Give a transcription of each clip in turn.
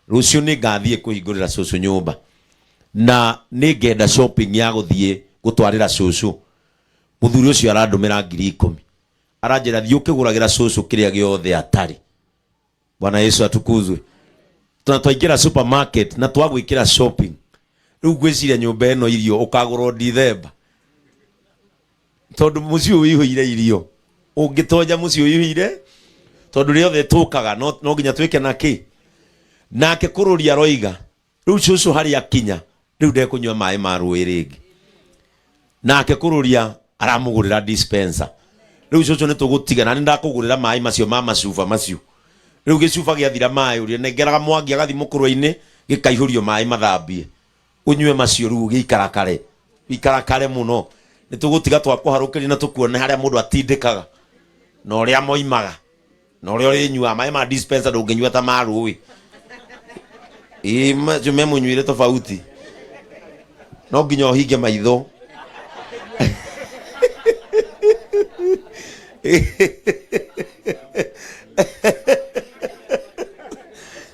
rucio ni ngathie kuhingurira cucu nyumba na ni ngenda shopping ya guthie gutwarira cucu. Muthuri ucio arandumira 10,000 aranjira thie ukiguragira cucu kiria giothe atari. Bwana Yesu atukuzwe. Tunatwaingira supermarket na twagwikira shopping. Riu gwiciria nyumba eno irio ukagurwo December. Tondu mucio wihire irio. Ungitonya mucio wihire tondu riothe tukaga no nginya twike na ki. Nake kururia roiga. Riu cucu hari akinya. Riu ndekunywa mai ma rũĩ rĩngĩ. Nake kururia aramugurira dispenser. Riu cucu ni tugutiga na ndakugurira mai macio ma macuba macio. Riu gicuba giathira mai uri nengeraga mwangi agathi mukurwa-ini gikaihũrio mai mathambie. Unywe macio riu gikarakare. Ikarakare muno. Ni tugutiga twakuharũkĩria na tukuone haria mundu atindĩkaga. Na uria moimaga. Na uria urinyua mai ma dispenser ndũngĩnyua ta ma rũĩ. Macio munywire tofauti. No nginya uhinge maitho.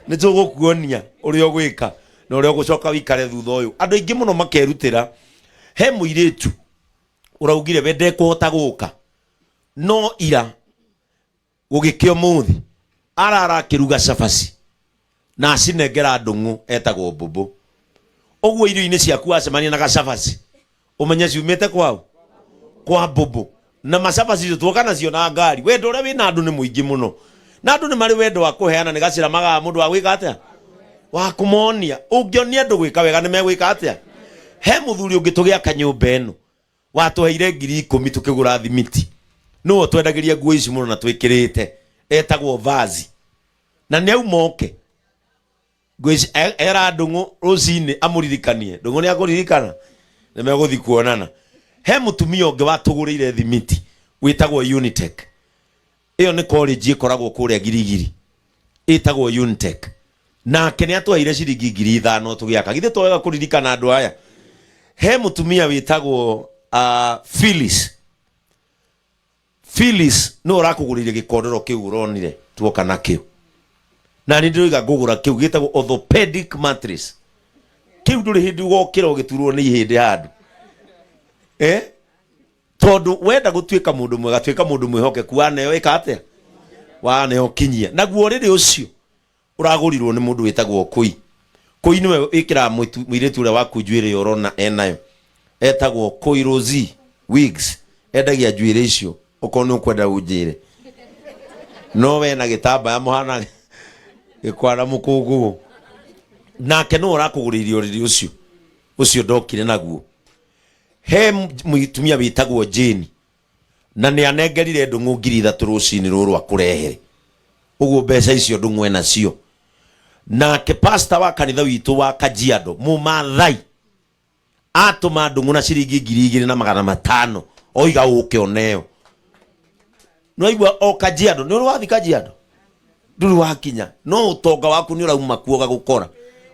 Ni tugukuonia uria ugwika na uria ugucoka wikare thutha uyu. Andu aingi muno makerutira. He muiritu uraugire wende kuhota guka no ira gugikio muthi arara kiruga cabaci na acinengera ndungu etagwo Bobo. Oguo irio-ini ciaku acemania na gacabaci umenye ciumite kwao kwa Bobo na macabaci icio twoka nacio na ngari. Wendo uria wina andu ni muingi muno na andu ni mari wendo wa kuheana ni gacira maga mundu wa gwika atia wa kumonia. Ungionia andu gwika wega ni megwika atia. He muthuri ungitugia kanyumba eno watuheire 10,000 tukigura thimiti no twendagiria nguo ici muno na twikirite etagwo vazi na ni aumoke nguo ici era ndungu rucini amuririkanie ndungu ni akuririkana ni meguthi kuonana. He mutumia ungi watugurire thimiti witagwo Unitech. Iyo ni college ikoragwo kuria Girigiri itagwo Unitech nake ni atwaire ciringi 5,000 tugiaka githe twega kuririkana andu aya. He mutumia witagwo Phyllis no rakugurire gikondoro kiu uronire tuoka nakio na ni ndiroiga ngugura kiu gitagwo orthopedic mattress. Kiu nduri hindi gokira ugiturwo ni ihindi handu tondu wenda gutwika mundu mwega twika mundu mwihokeku waneo ika atia waneo kinyia naguo riri ucio uragurirwo ni mundu witagwo Koi niwe ikira mwiretu ule waku njuire yorona enayo etagwo Koi Rosie wigs endagia njuire icio ukono ukwenda unjire no we na gitamba ya muhana gikwara mukungu nake no urakuguririo riri ucio ndokire naguo. He mutumia witagwo Jane na ni anengerire ndungu 3,000 rucini ruru akurehere uguo mbeca icio ndungwe nacio. Nake pastor wa kanitha witu wa Kajiado Mumathai atuma ndungu na ciringi 2,500 oiga uke oneo no igwa o Kajiado ni wathi Kajiado nduru wakinya no utonga waku ni urauma kuoga gukora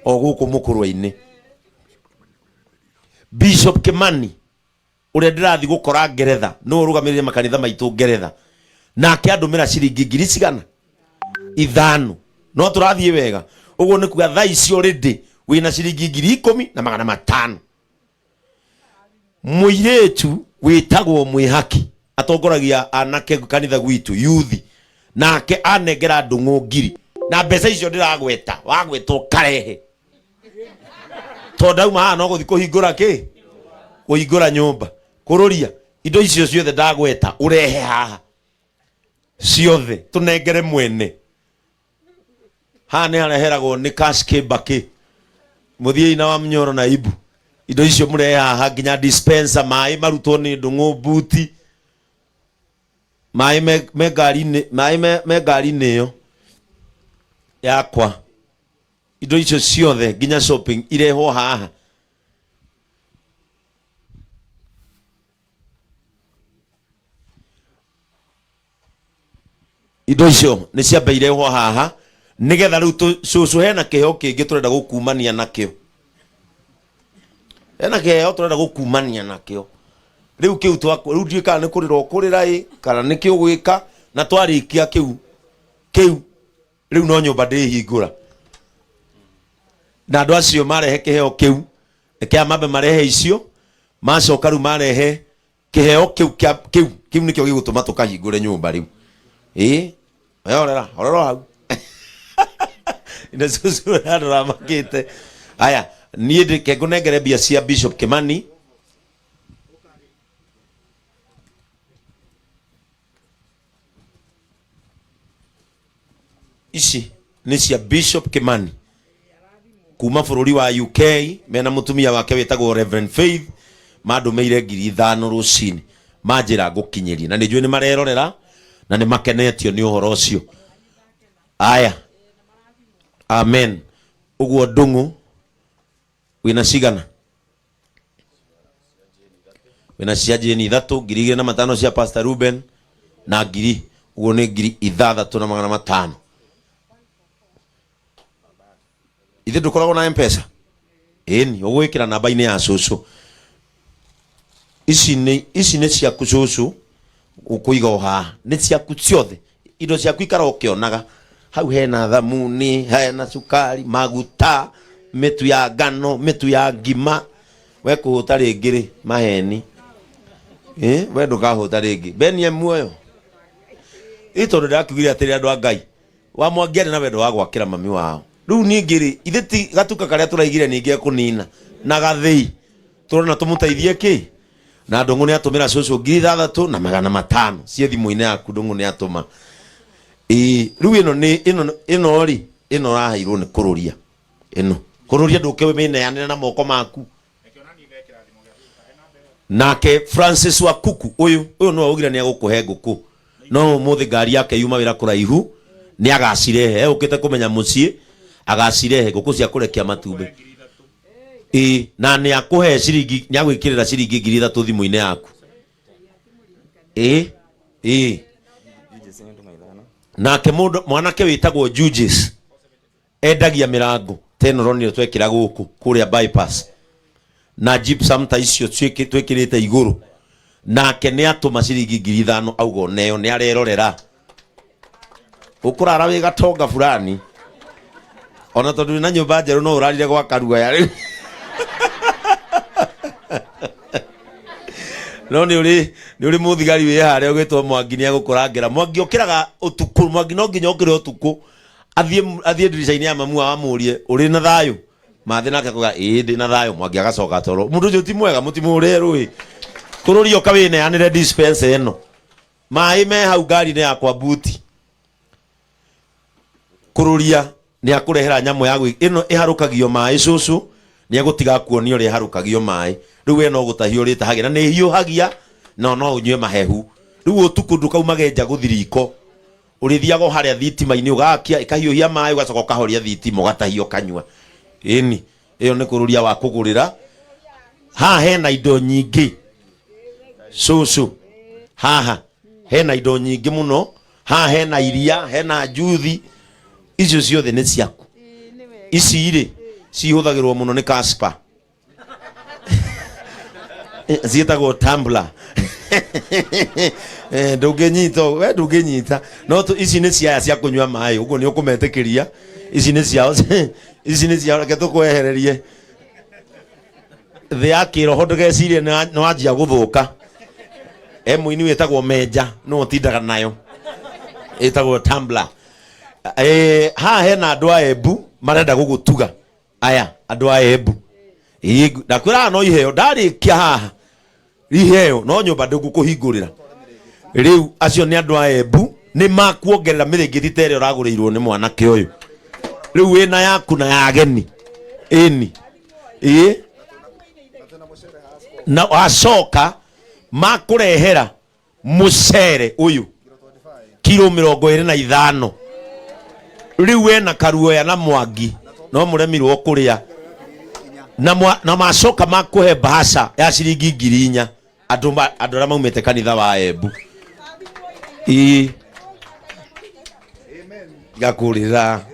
o guku mukurwa-ini. Bishop Kimani uria ndirathi gukora Ngeretha no urugamirire makanitha maitu Ngeretha nake andumira ciringi 5,000 no turathie wega uguo ni kuga thaa ici already wina ciringi 10,500. Muiretu witagwo Mwihaki atongoragia anake kanitha gwitu youth nake anengera ndungu 1,000 na mbeca icio ndiragweta wagwetwo karehe tondu ma no guthi kuhingura ki kuhingura nyumba kururia indo icio ciothe ndagweta urehe haha ciothe tunengere mwene hane hareheragwo ni cash kibaki muthie na wa Mnyoro na Ibu indo icio murehe haha nginya dispenser mai marutwo ni ndungu buti mai megari yo yakwa indo icio ciothe nginya shopping ireho haha. Indo icio ni ciamba ireho haha nigetha riu cucu hena kiheo kingi turenda gukumania nakio hena kiheo turenda gukumania nakio riu kiu riu ndika ni kurira kurira kana ni kiu gwika na twarikia kiu riu no nyumba ndihingura na andu acio marehe kiheo kiu eke mambe marehe icio macoka ru marehe kiheo kiu nikio gigutuma tukahingure nyumba riu orera hau ina susu andu ramakite aya nie ndike ngunengere bia cia Bishop Kimani. Ici ni cia Bishop Kimani kuma bururi wa UK mena mutumia wake wetagwo Reverend Faith madumeire 5,000 rucini manjira ngukinyiria na nijue ni marerorera na ni makenetio ni uhoro ucio. Aya amen. Uguo ndungu wina cigana wina cia jeni 3,205 cia Pastor Ruben na ngiri uguo ni 6,500. Ithe ndukoragwo na M-Pesa eni ugwikira namba ine ya cucu ici ni ciaku cucu ukuiga oha ni ciaku ciothe indo ciaku ikara ukionaga hau hena thamuni hena sukari maguta mitu ya ngano mitu ya ngima we kuhuta ringi maheni we ndukahuta ringi benie muoyo ito ndakugire atiri andu a Ngai wa mwangiane na wendo wa gwakira mami wao riu ningiri itheti gatuka karia turaigire ningi kunina na gathii turona tumuteithie ki na ndungu ni atumira cucu 6,500 cie thimu-ini yaku ndungu ni atuma riu ino rahairwo ni kururia ino kururia nduke mineanire na moko maku nake Francis wa Kuku uyu no ugira ni agukuhe nguku no muthi ngari yake yuma wira kuraihu ni agacirehe ukite kumenya mucie agacirehe nguku cia kurekia matumbe na ni akuhe ciringi nya gwikirira ciringi 3,000 thimu-ini yaku nake mwanake witagwo Judges endagia mirango tenoroni twekira guku kuria bypass na gypsum ta icio twekirite iguru nake ni atuma ciringi 5,000 augo neo ni arerorera ukurara wi gatonga fulani ona tondu na nyumba njeru no urarire gwa karua ya no ni uri muthigari wi haria ugitwo Mwangi ni agukurangira Mwangi okiraga utuku Mwangi no nginya okire utuku athie dirisha-ini ya mamu amurie uri na thayu mathe nake kuga ndi na thayu Mwangi agacoka toro mundu ucio ti mwega mutimurerwi kururio kawine anire dispense eno mai me hau ngari ni yakwa buti kururia ni akurehera nyamu ya ino iharukagio mai cucu ni agutiga kuonio ri harukagio mai riu we no gutahio ri tahagira ni hiuhagia no unywe mahehu riu utuku ndukaumage nja guthiriko urithiago haria thitima-ini ugakia ikahiuhia mai ugacoka ukahoria thitima ugatahio kanywa ini iyo ni kururia wa kugurira ha hena indo nyingi cucu haha hena indo nyingi muno ha hena iria hena njuthi icio ciothe ni ciaku ici iri cihuthagirwo muno ni Casper zietagwo tumbler ndunginyita we ndunginyita no ici ni cia kunywa mai uguo ni ukumetekiria ici ni ciao reke tukwehererie the akiroho ndugecirie no anjia guthuka muini wetagwo Menja no utindaga nayo etagwo tumbler ha hena andu a Embu marenda gugutuga aya andu a Embu ndakwira no iheo ndarikia haha iheo no nyumba ndigukuhingurira riu acio ni andu a Embu ni makuongerera miringithi tere uraguriirwo ni mwanake uyu riu wina yaku na ya ageni ini na acoka makurehera mucere uyu kilo 25 riu wena karuoya na Mwangi no muremirwo kuria na macoka makuhe bahasha ya ciringi 4,000 andu ara maumite kanitha wa Embu gakurira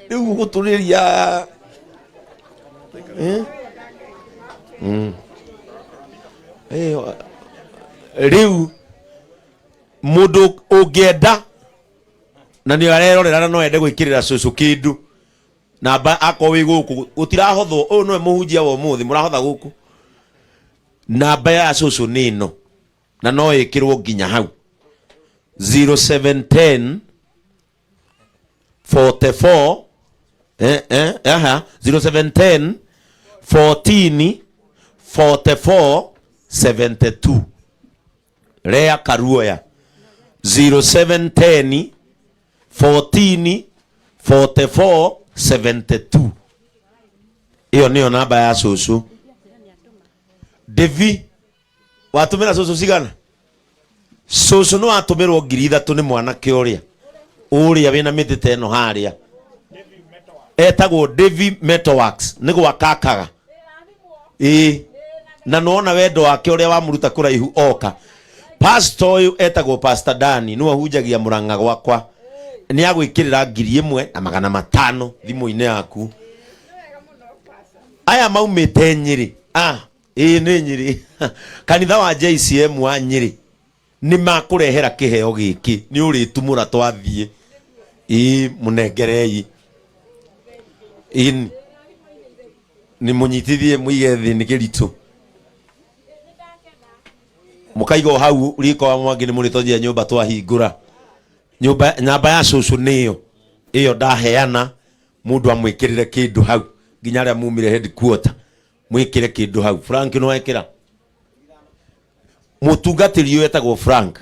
riu guturiria riu mundu ungienda na ni arerorera no ende gwikirira cucu kindu namba akowi guku utirahothwo uyu no muhunjia wa muthi murahotha guku namba ya cucu nino na no ikirwo nginya hau 0710 44 0710 14 44 72 Rea Karuoya 0710 14 44 72. Iyo niyo namba ya cucu. Devi watumira cucu cigana? Cucu no atumirwo 3,000 ni mwanake uria wina mitite eno haria etagwo Devi Metalworks ni gwakakaga na nona wendo wake uria wamuruta kuraihu oka. Pastor uyu etagwo Pastor Dani no ahunjagia Murang'a gwakwa ni agwikirira 1,500 thimu-ini yaku. Aya maumite Nyeri ni Nyeri kanitha wa JCM wa Nyeri ni makurehera kiheo giki ni uritumura twathie munengerei ni munyitithie muigethi ni kiritu mukaigo hau riko wa mwangi ni muritojia nyumba twahingura nyumba namba ya cucu niyo iyo ndaheana mundu amwikirire kindu hau nginya ria mumire headquarter mwikire kindu hau. Frank no ekira mutungatiri wetagwo Frank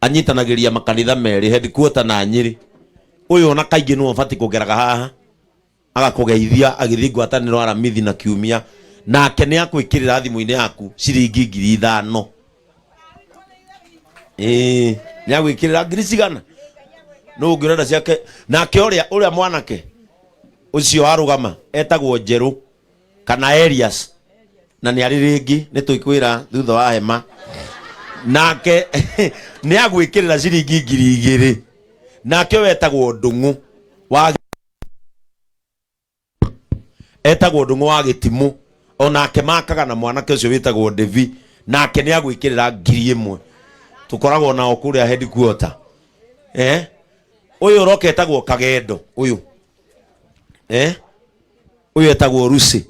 anyitanagiria makanitha meri headquarter na Nyeri. Uyu ona kaingi no afati kugeraga haha agakugeithia agithingwa ataniro aramithi na kiumia nake ni akwikirira thimu-ini yaku ciringi 5,000 ni agwikirira ngiricigana no ngirenda ciake nake uria mwanake ucio arugama etagwo Njeru kana Elias na ni ari ringi ni tuikwira thutha wa hema nake ni agwikirira ciringi 2,000 nake wetagwo Ndung'u wa etagwo Ndung'u wa Gitimu onake makaga na mwanake ucio wetagwo Devi nake ni agwikirira 1,000 tukoragwo nao kuria headquarter uyu roke etagwo Kagendo uyu uyu etagwo Rusi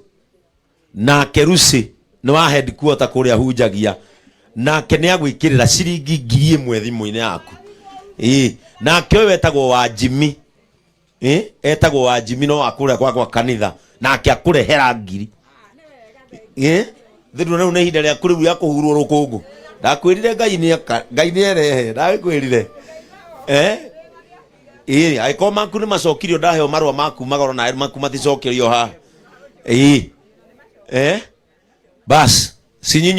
nake Rusi ni wa headquarter kuria hunjagia nake ni agwikirira ciringi 1,000 thimu-ini yaku nake uyu etagwo wa Jimmy etagwo wa Jimmy no akuria kwa kanitha nake akurehera 1,000 thiru no ne hinda ria kuribu ya kuhurwo rukungu ndakwirire Ngai ni erehe ndakwirire aiko maku ni macokirio ndaheo marwa maku magoro na maku maticokirio ha bas sinyinyi